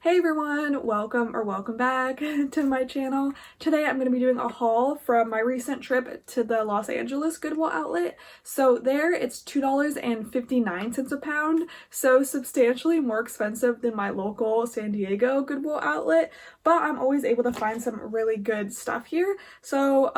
Hey everyone, welcome back to my channel. Today I'm going to be doing a haul from my recent trip to the Los Angeles Goodwill outlet. So there it's $2.59 a pound, so substantially more expensive than my local San Diego Goodwill outlet, but I'm always able to find some really good stuff here. So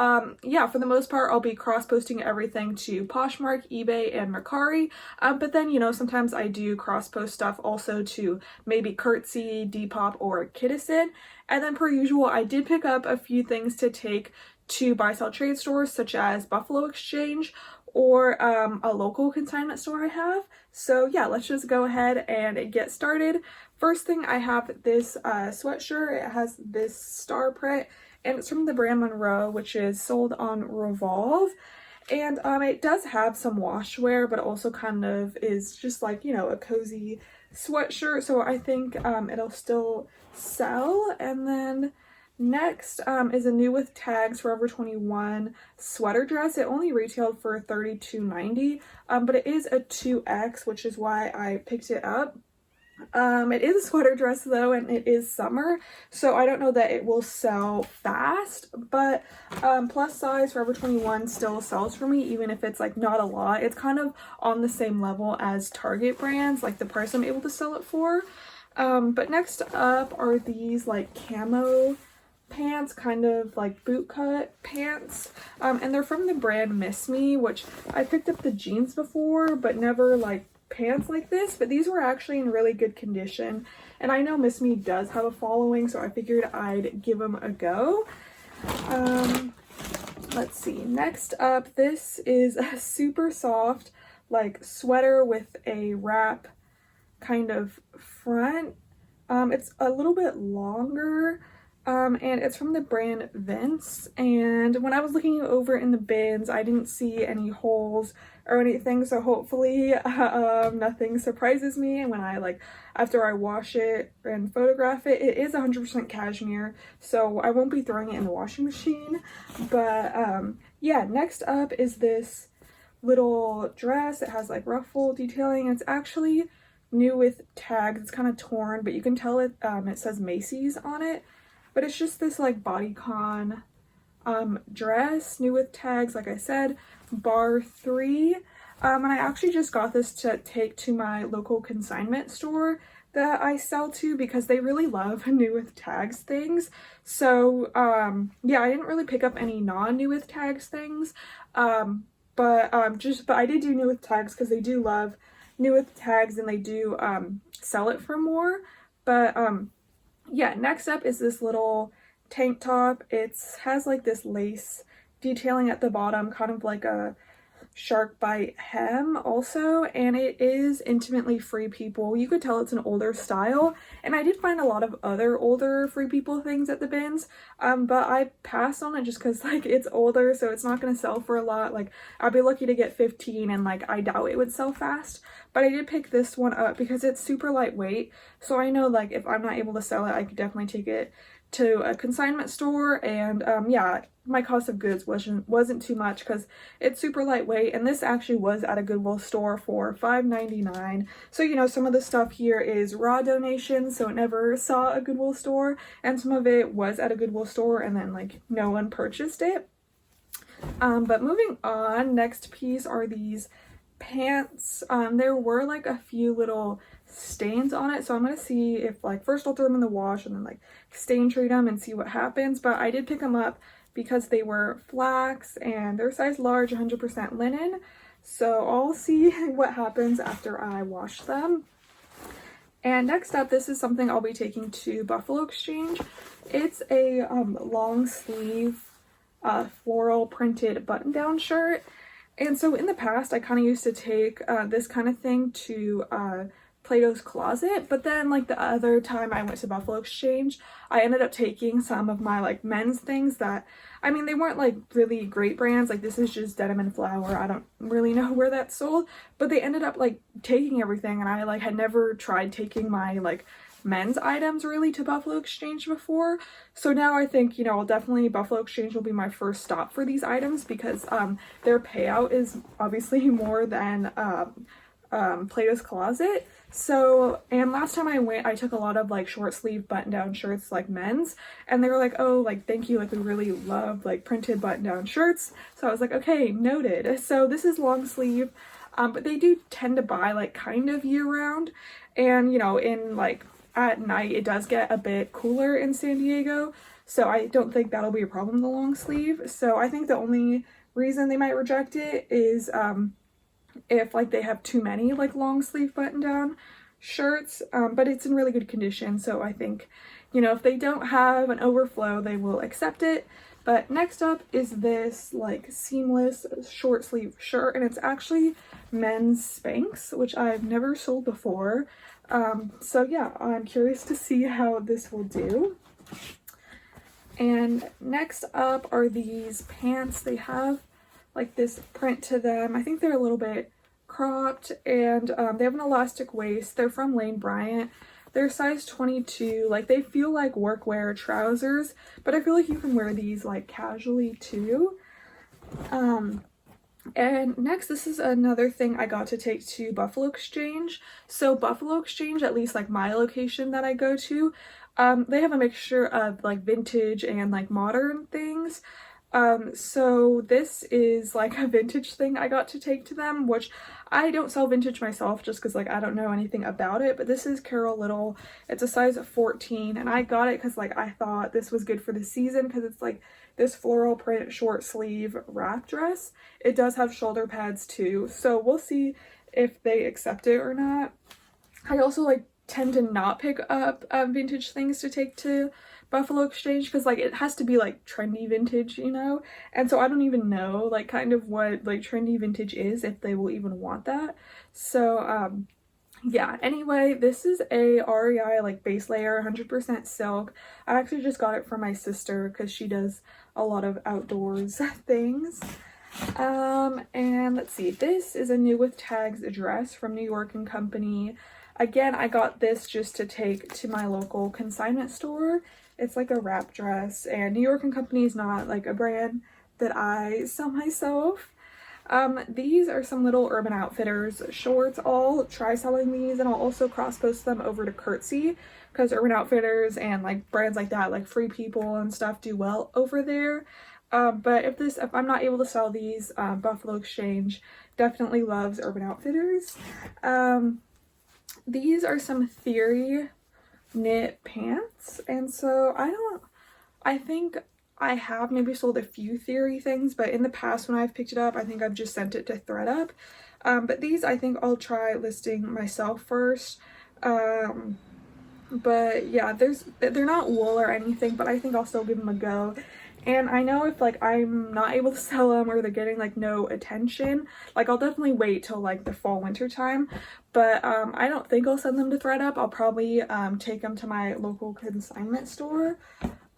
yeah, for the most part I'll be cross-posting everything to Poshmark, eBay, and Mercari, but then sometimes I do cross-post stuff also to maybe Curtsy, Depop, or Kidizen. And then per usual, I did pick up a few things to take to buy-sell trade stores such as Buffalo Exchange or a local consignment store I have. So yeah, let's just go ahead and get started. First thing, I have this sweatshirt. It has this star print and it's from the brand Monroe, which is sold on Revolve. And it does have some wash wear, but also kind of is just like, a cozy sweatshirt. So I think it'll still sell. And then next is a new with tags Forever 21 sweater dress. It only retailed for $32.90, but it is a 2X, which is why I picked it up. It is a sweater dress though, and it is summer, so I don't know that it will sell fast, but plus size Forever 21 still sells for me, even if it's like not a lot. It's kind of on the same level as Target brands, like the price I'm able to sell it for. But next up are these like camo pants, kind of like boot cut pants, and they're from the brand Miss Me, which I picked up the jeans before but never like pants like this, but these were actually in really good condition, and I know Miss Me does have a following, so I figured I'd give them a go. Let's see, next up, this is a super soft like sweater with a wrap kind of front. It's a little bit longer, and it's from the brand Vince, and when I was looking over in the bins I didn't see any holes or anything, so hopefully nothing surprises me, and when after I wash it and photograph it, it is 100% cashmere, so I won't be throwing it in the washing machine. But yeah, next up is this little dress. It has like ruffle detailing. It's actually new with tags. It's kind of torn, but you can tell it says Macy's on it. But it's just this like bodycon dress, new with tags, like I said, bar 3. And I actually just got this to take to my local consignment store that I sell to because they really love new with tags things. So yeah, I didn't really pick up any non-new with tags things, but I did do new with tags because they do love new with tags and they do sell it for more. But yeah, next up is this little tank top. It has like this lace detailing at the bottom, kind of like a shark bite hem also, and it is intimately Free People. You could tell it's an older style, and I did find a lot of other older Free People things at the bins, but I passed on it just because like it's older, so it's not going to sell for a lot. Like I'd be lucky to get 15, and like I doubt it would sell fast. But I did pick this one up because it's super lightweight, so I know like if I'm not able to sell it, I could definitely take it to a consignment store. And yeah, my cost of goods wasn't too much because it's super lightweight, and this actually was at a Goodwill store for $5.99. So some of the stuff here is raw donations, so it never saw a Goodwill store, and some of it was at a Goodwill store and then like no one purchased it. But moving on, next piece are these pants. There were like a few little stains on it, so I'm gonna see if like first I'll throw them in the wash and then like stain treat them and see what happens. But I did pick them up because they were flax and they're size large, 100% linen, so I'll see what happens after I wash them. And next up, this is something I'll be taking to Buffalo Exchange. It's a long sleeve floral printed button-down shirt. And so in the past, I kind of used to take this kind of thing to Plato's Closet, but then like the other time I went to Buffalo Exchange, I ended up taking some of my like men's things that, I mean, they weren't like really great brands. Like this is just Denim and Flower. I don't really know where that's sold, but they ended up like taking everything, and I like had never tried taking my like men's items really to Buffalo Exchange before. So now I think, I'll definitely, Buffalo Exchange will be my first stop for these items because their payout is obviously more than Plato's Closet. So, and last time I went, I took a lot of like short sleeve button down shirts, like men's, and they were like, oh, like, thank you, like, we really love like printed button down shirts. So I was like, okay, noted. So this is long sleeve, but they do tend to buy like kind of year round, and you know, in like at night it does get a bit cooler in San Diego, so I don't think that'll be a problem, the long sleeve. So I think the only reason they might reject it is if like they have too many like long sleeve button down shirts, but it's in really good condition, so I think, you know, if they don't have an overflow, they will accept it. But next up is this like seamless short sleeve shirt, and it's actually men's Spanx, which I've never sold before. So yeah, I'm curious to see how this will do. And next up are these pants. They have like this print to them. I think they're a little bit cropped, and they have an elastic waist. They're from Lane Bryant. They're size 22. Like, they feel like workwear trousers, but I feel like you can wear these like casually too. And next, this is another thing I got to take to Buffalo Exchange. So Buffalo Exchange, at least like my location that I go to, they have a mixture of like vintage and like modern things. So this is like a vintage thing I got to take to them, which I don't sell vintage myself just because like I don't know anything about it, but this is Carol Little. It's a size 14, and I got it because like I thought this was good for the season because it's like this floral print short sleeve wrap dress. It does have shoulder pads too, so we'll see if they accept it or not. I also like tend to not pick up vintage things to take to Buffalo Exchange because like it has to be like trendy vintage, you know, and so I don't even know like kind of what like trendy vintage is, if they will even want that. So yeah, anyway, this is a REI like base layer, 100% silk. I actually just got it from my sister because she does a lot of outdoors things. And let's see, this is a new with tags dress from New York and Company. Again, I got this just to take to my local consignment store. It's like a wrap dress, and New York and Company is not like a brand that I sell myself. These are some little Urban Outfitters shorts. I'll try selling these, and I'll also cross post them over to Curtsy because Urban Outfitters and like brands like that, like Free People and stuff, do well over there. But if I'm not able to sell these, Buffalo Exchange definitely loves Urban Outfitters. These are some Theory knit pants, and so I think I have maybe sold a few Theory things, but in the past when I've picked it up, I think I've just sent it to ThreadUp. But these I think I'll try listing myself first. But yeah, they're not wool or anything, but I think I'll still give them a go. And I know if like I'm not able to sell them or they're getting like no attention, like I'll definitely wait till like the fall winter time. But I don't think I'll send them to ThreadUp. I'll probably take them to my local consignment store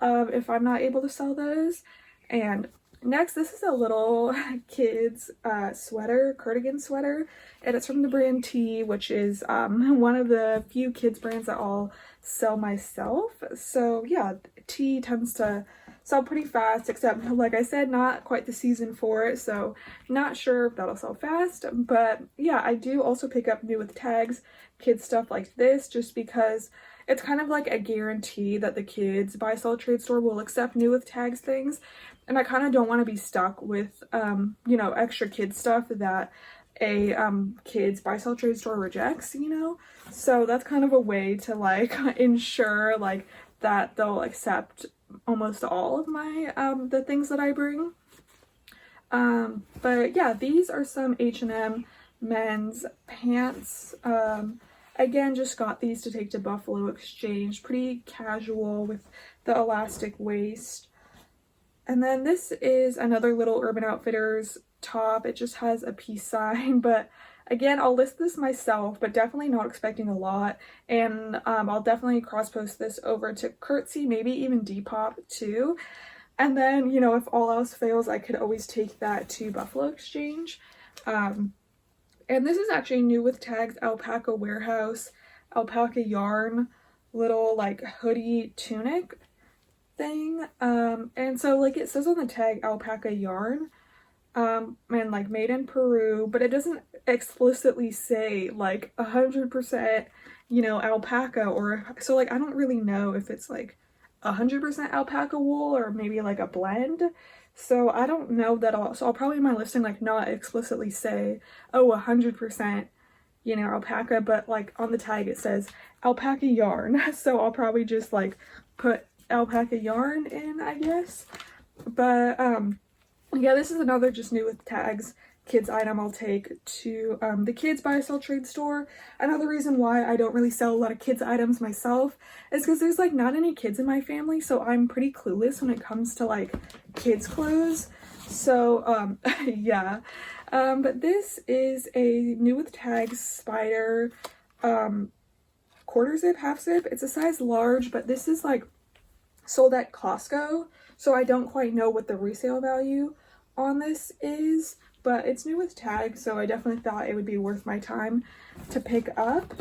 if I'm not able to sell those. And next, this is a little kids sweater, cardigan sweater, and it's from the brand T, which is one of the few kids brands that I'll sell myself. So yeah, T tends to sell pretty fast, except like I said, not quite the season for it, so not sure if that'll sell fast. But yeah, I do also pick up new with tags kids stuff like this just because it's kind of like a guarantee that the kids buy sell trade store will accept new with tags things, and I kind of don't want to be stuck with you know, extra kids stuff that a kids buy sell trade store rejects, you know. So that's kind of a way to like ensure like that they'll accept almost all of my the things that I bring. But yeah, these are some H&M men's pants. Again, just got these to take to Buffalo Exchange. Pretty casual with the elastic waist. And then this is another little Urban Outfitters top. It just has a peace sign, but again, I'll list this myself, but definitely not expecting a lot. And I'll definitely cross post this over to Curtsy, maybe even Depop too. And then, you know, if all else fails, I could always take that to Buffalo Exchange. And this is actually new with tags alpaca warehouse, alpaca yarn, little like hoodie tunic thing. And so like it says on the tag alpaca yarn. and like made in Peru, but it doesn't explicitly say like 100%, you know, alpaca, or so like I don't really know if it's like 100% alpaca wool or maybe like a blend. So I don't know that all. So I'll probably in my listing like not explicitly say, oh, 100%, you know, alpaca, but like on the tag it says alpaca yarn. So I'll probably just like put alpaca yarn in, I guess. But yeah, this is another just new with tags kids item I'll take to the kids buy sell trade store. Another reason why I don't really sell a lot of kids items myself is because there's like not any kids in my family, so I'm pretty clueless when it comes to like kids clothes. So yeah, but this is a new with tags spider quarter zip, half zip. It's a size large, but this is like sold at Costco, so I don't quite know what the resale value on this is, but it's new with tags, so I definitely thought it would be worth my time to pick up.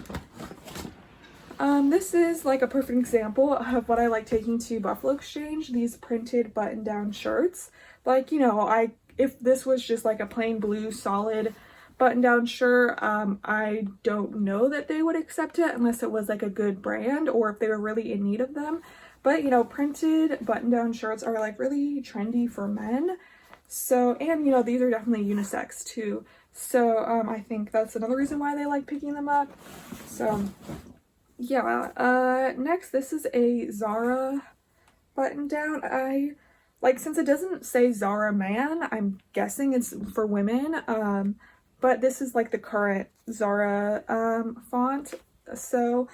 This is like a perfect example of what I like taking to Buffalo Exchange, these printed button-down shirts. Like, you know, if this was just like a plain blue solid button-down shirt, I don't know that they would accept it unless it was like a good brand or if they were really in need of them. But, you know, printed button-down shirts are like really trendy for men. So, and you know, these are definitely unisex too. So, I think that's another reason why they like picking them up. So, yeah. Next, this is a Zara button-down. Since it doesn't say Zara man, I'm guessing it's for women. But this is like the current Zara, font. So,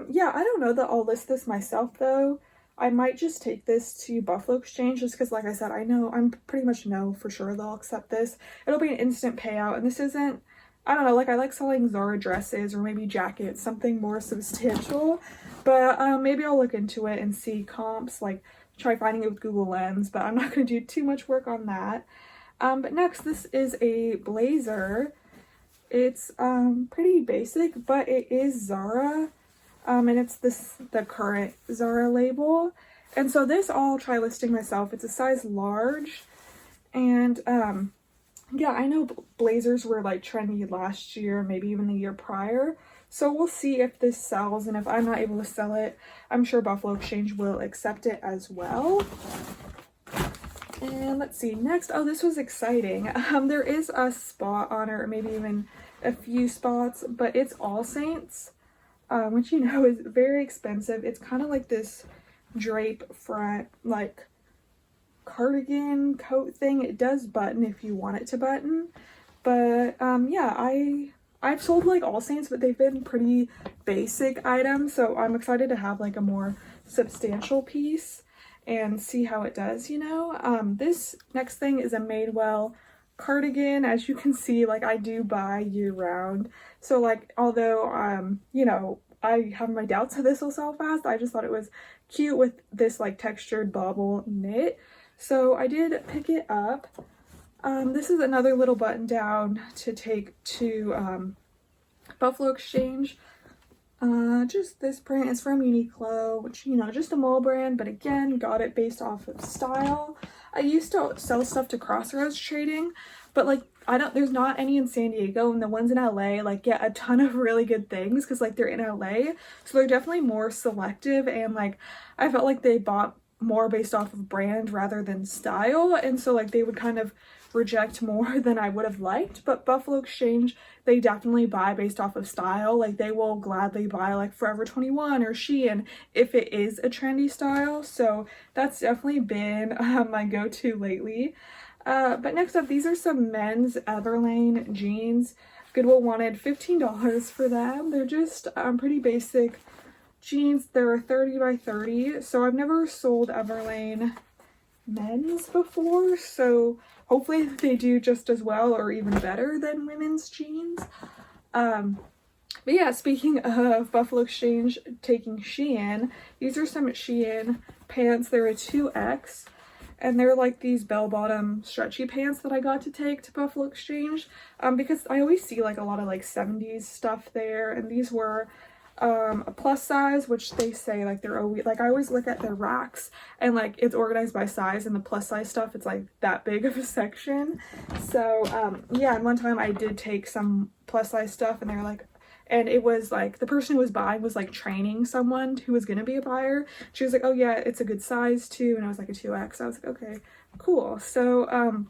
yeah, I don't know that I'll list this myself though. I might just take this to Buffalo Exchange just because, like I said, I'm pretty much know for sure they'll accept this. It'll be an instant payout, and this isn't, I don't know, like I like selling Zara dresses or maybe jackets, something more substantial, but maybe I'll look into it and see comps, like try finding it with Google Lens, but I'm not going to do too much work on that. But next, this is a blazer. It's pretty basic, but it is Zara. And it's the current Zara label. And so this I'll try listing myself. It's a size large. And yeah, I know blazers were like trendy last year, maybe even the year prior. So we'll see if this sells, and if I'm not able to sell it, I'm sure Buffalo Exchange will accept it as well. And let's see, next, oh, this was exciting. There is a spot on it, or maybe even a few spots, but it's All Saints. Which you know is very expensive. It's kind of like this drape front, like cardigan coat thing. It does button if you want it to button, but yeah, I've sold like All Saints, but they've been pretty basic items, so I'm excited to have like a more substantial piece and see how it does, you know. This next thing is a Madewell cardigan. As you can see, like I do buy year round, so like although you know, I have my doubts that this will sell fast, I just thought it was cute with this like textured bobble knit, so I did pick it up. This is another little button down to take to Buffalo Exchange. Just this print is from Uniqlo, which, you know, just a mall brand, but again, got it based off of style. I used to sell stuff to Crossroads Trading, but like there's not any in San Diego, and the ones in LA like get a ton of really good things because like they're in LA, so they're definitely more selective, and like I felt like they bought more based off of brand rather than style, and so like they would kind of reject more than I would have liked. But Buffalo Exchange, they definitely buy based off of style. Like they will gladly buy like Forever 21 or Shein if it is a trendy style, so that's definitely been my go-to lately. But next up, these are some men's Everlane jeans. Goodwill wanted $15 for them. They're just pretty basic jeans. They're 30 by 30, so I've never sold Everlane men's before, so hopefully they do just as well or even better than women's jeans. But yeah, speaking of Buffalo Exchange taking Shein, these are some Shein pants. They're a 2X, and they're like these bell-bottom stretchy pants that I got to take to Buffalo Exchange because I always see like a lot of like 70s stuff there, and these were a plus size, which they say like they're always like, I always look at their racks and like it's organized by size, and the plus size stuff, it's like that big of a section. So yeah, and one time I did take some plus size stuff, and they were like, and it was like the person who was buying was like training someone who was gonna be a buyer. She was like, oh yeah, it's a good size too, and I was like a 2X. I was like, okay, cool. So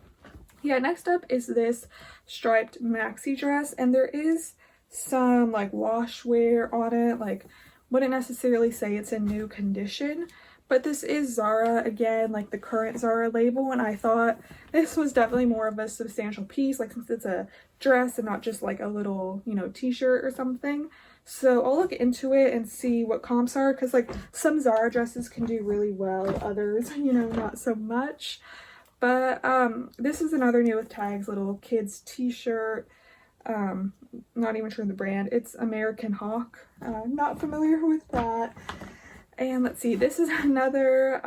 yeah, next up is this striped maxi dress, and there is some like wash wear on it. Like, wouldn't necessarily say it's in new condition, but this is Zara again, like the current Zara label, and I thought this was definitely more of a substantial piece, like since it's a dress and not just like a little, you know, t-shirt or something. So I'll look into it and see what comps are, because like some Zara dresses can do really well, others, you know, not so much. But this is another new with tags little kids t-shirt. Not even sure the brand. It's American Hawk. Not familiar with that. And let's see, this is another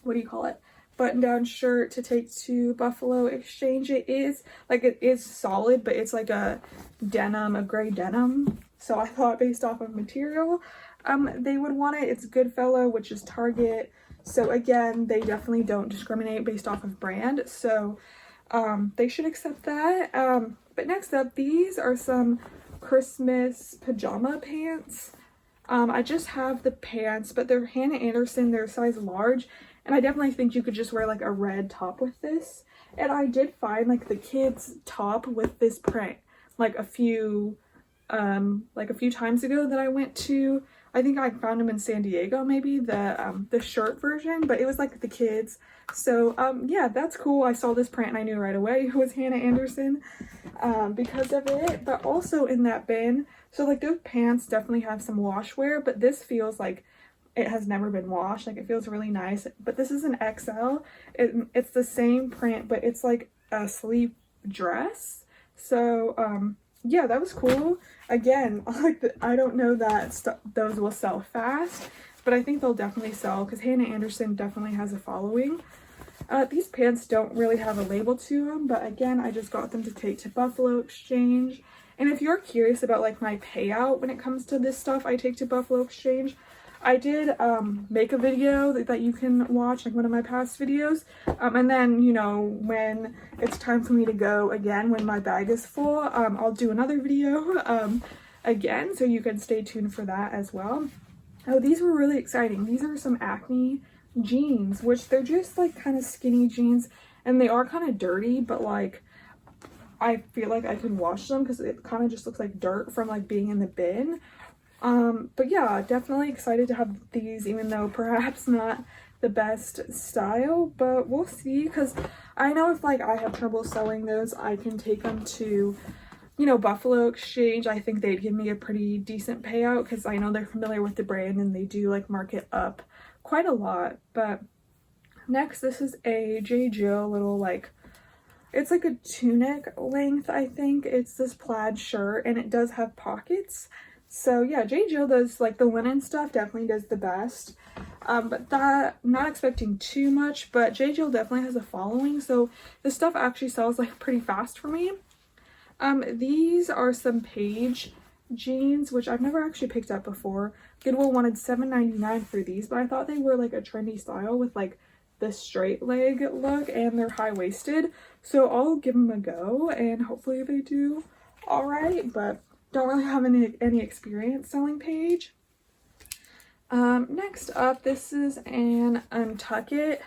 what do you call it, button down shirt to take to Buffalo Exchange. It is like, it is solid, but it's like a denim, a gray denim. So I thought based off of material they would want it. It's Goodfellow, which is Target. So again, they definitely don't discriminate based off of brand. So they should accept that. But next up, these are some Christmas pajama pants. I just have the pants, but they're Hannah Anderson, they're size large, and I definitely think you could just wear like a red top with this. And I did find like the kids top with this print like a few times ago that I went to. I think I found them in San Diego, maybe the shirt version, but it was like the kids. So yeah, that's cool. I saw this print and I knew right away it was Hannah Anderson because of it. But also in that bin, so like those pants definitely have some wash wear, but this feels like it has never been washed. Like, it feels really nice. But this is an XL. It's the same print, but it's like a sleeve dress. So yeah, that was cool. Again, I don't know that those will sell fast, but I think they'll definitely sell because Hannah Anderson definitely has a following. These pants don't really have a label to them, but again, I just got them to take to Buffalo Exchange. And if you're curious about like my payout when it comes to this stuff I take to Buffalo Exchange, I did make a video that you can watch, like one of my past videos, and then, you know, when it's time for me to go again, when my bag is full, I'll do another video again, so you can stay tuned for that as well. Oh, these were really exciting. These are some Acne jeans, which they're just like kind of skinny jeans, and they are kind of dirty, but like I feel like I can wash them because it kind of just looks like dirt from like being in the bin. But yeah, definitely excited to have these, even though perhaps not the best style, but we'll see, because I know if like I have trouble selling those, I can take them to, you know, Buffalo Exchange. I think they'd give me a pretty decent payout because I know they're familiar with the brand and they do like mark it up quite a lot. But next, this is a J. Jill little like, it's like a tunic length, I think. It's this plaid shirt and it does have pockets. So yeah, J. Jill does like the linen stuff, definitely does the best. But that, I'm not expecting too much, but J. Jill definitely has a following. So this stuff actually sells like pretty fast for me. These are some Paige jeans, which I've never actually picked up before. Goodwill wanted $7.99 for these, but I thought they were like a trendy style with like the straight leg look, and they're high-waisted. So I'll give them a go and hopefully they do all right, but don't really have any experience selling Paige. Next up, this is an Untuck It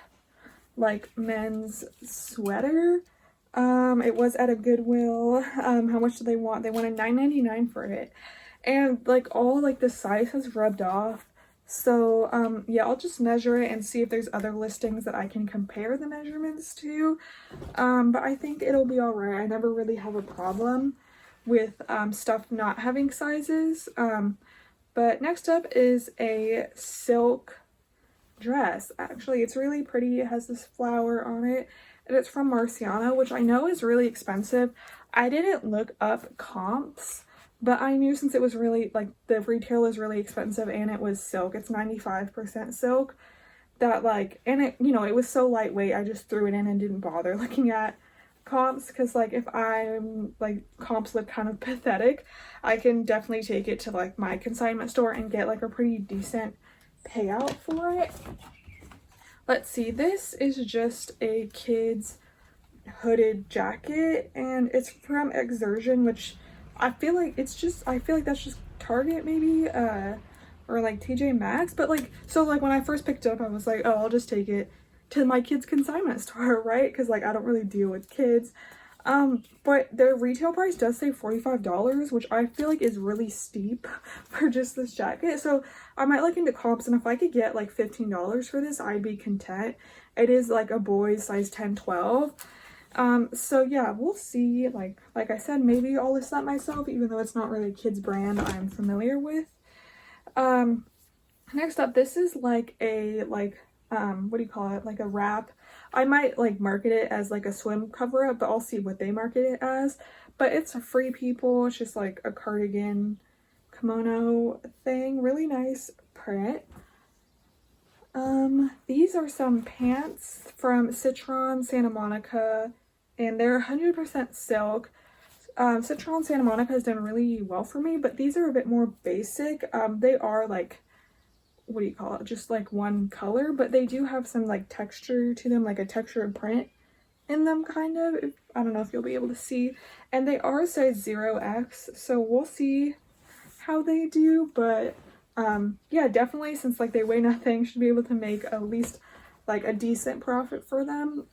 like men's sweater. It was at a Goodwill. How much do they want? They wanted $9.99 for it, and like all like the size has rubbed off. So yeah, I'll just measure it and see if there's other listings that I can compare the measurements to. But I think it'll be all right. I never really have a problem with stuff not having sizes. But next up is a silk dress. Actually, it's really pretty. It has this flower on it, and it's from Marciano, which I know is really expensive. I didn't look up comps, but I knew since it was really like the retail is really expensive and it was silk, it's 95% silk, that like, and it, you know, it was so lightweight, I just threw it in and didn't bother looking at comps, because like if I'm like comps look kind of pathetic, I can definitely take it to like my consignment store and get like a pretty decent payout for it. Let's see, this is just a kid's hooded jacket, and it's from Exertion, which I feel like that's just Target maybe, or like TJ Maxx. But like, so like when I first picked it up, I was like, oh, I'll just take it to my kids' consignment store, right? Because like I don't really deal with kids. But their retail price does say $45, which I feel like is really steep for just this jacket. So I might look into comps, and if I could get like $15 for this, I'd be content. It is like a boy's size 10-12. So yeah, we'll see. Like I said, maybe I'll list that myself, even though it's not really a kid's brand I'm familiar with. Next up, this is like a, what do you call it? Like a wrap. I might like market it as like a swim cover up, but I'll see what they market it as. But it's a Free People. It's just like a cardigan kimono thing. Really nice print. These are some pants from Citron Santa Monica, and they're 100% silk. Citron Santa Monica has done really well for me, but these are a bit more basic. They are like, what do you call it? Just like one color, but they do have some like texture to them, like a textured print in them, kind of. I don't know if you'll be able to see. And they are size 0X, so we'll see how they do, but yeah, definitely, since like they weigh nothing, should be able to make at least like a decent profit for them.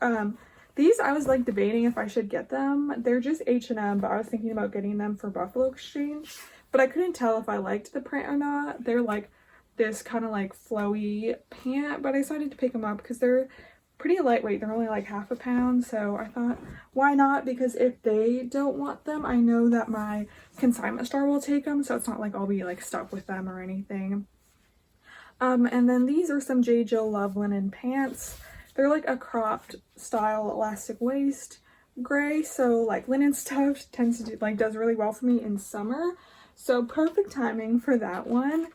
These I was like debating if I should get them. They're just H&M, but I was thinking about getting them for Buffalo Exchange, but I couldn't tell if I liked the print or not. They're like this kind of like flowy pant, but I decided to pick them up because they're pretty lightweight. They're only like half a pound, so I thought, why not? Because if they don't want them, I know that my consignment store will take them, so it's not like I'll be like stuck with them or anything. And then these are some J. Jill Love linen pants. They're like a cropped style elastic waist gray, so like linen stuff tends to do, like does really well for me in summer, so perfect timing for that one.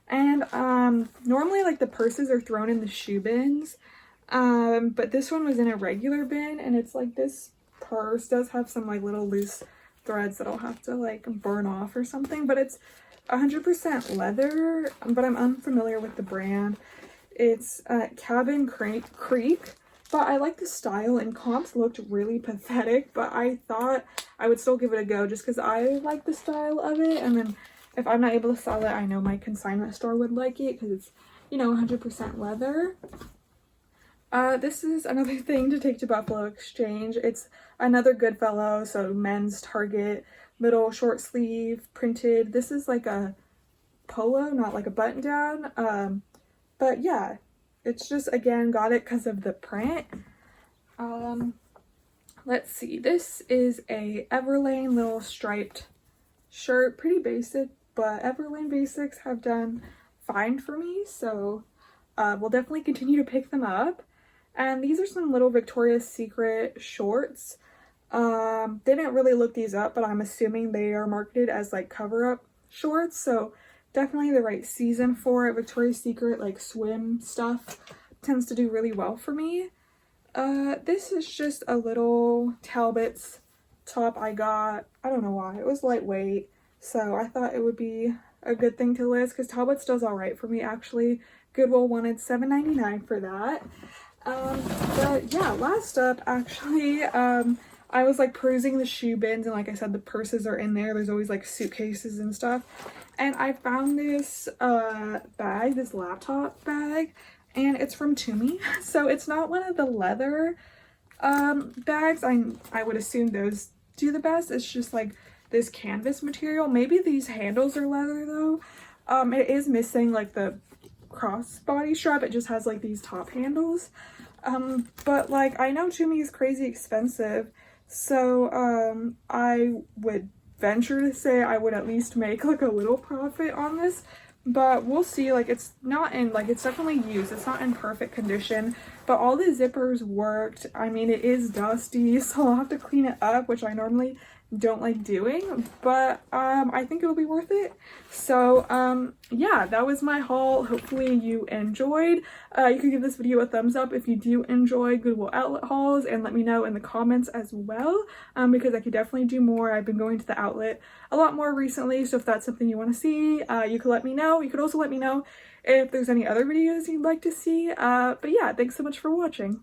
And normally like the purses are thrown in the shoe bins, but this one was in a regular bin, and it's like this purse does have some like little loose threads that I'll have to like burn off or something, but it's 100% leather, but I'm unfamiliar with the brand. It's Cabin Creek, but I like the style, and comps looked really pathetic, but I thought I would still give it a go just because I like the style of it. And then if I'm not able to sell it, I know my consignment store would like it because it's, you know, 100% leather. This is another thing to take to Buffalo Exchange. It's another Goodwill, so men's Target, little short sleeve printed. This is like a polo, not like a button down. But yeah, it's just, again, got it because of the print. Let's see, this is a Everlane little striped shirt, pretty basic, but Everlane basics have done fine for me, so we'll definitely continue to pick them up. And these are some little Victoria's Secret shorts. Didn't really look these up, but I'm assuming they are marketed as like cover-up shorts, so definitely the right season for it. Victoria's Secret like swim stuff tends to do really well for me. This is just a little Talbot's top I got. I don't know why. It was lightweight, so I thought it would be a good thing to list because Talbot's does all right for me, actually. Goodwill wanted $7.99 for that. But yeah, last up, actually, I was like perusing the shoe bins, and like I said, the purses are in there. There's always like suitcases and stuff. And I found this bag, this laptop bag, and it's from Tumi. So it's not one of the leather bags. I would assume those do the best. It's just like this canvas material. Maybe these handles are leather though. It is missing like the crossbody strap. It just has like these top handles. But like I know Tumi is crazy expensive, so I would venture to say I would at least make like a little profit on this, but we'll see. Like it's not in, like it's definitely used, it's not in perfect condition, but all the zippers worked. I mean, it is dusty, so I'll have to clean it up, which I normally don't like doing, but I think it'll be worth it. So yeah, that was my haul. Hopefully you enjoyed. You can give this video a thumbs up if you do enjoy Goodwill outlet hauls, and let me know in the comments as well, because I could definitely do more. I've been going to the outlet a lot more recently, so if that's something you want to see, you could let me know. You could also let me know if there's any other videos you'd like to see. But yeah, thanks so much for watching.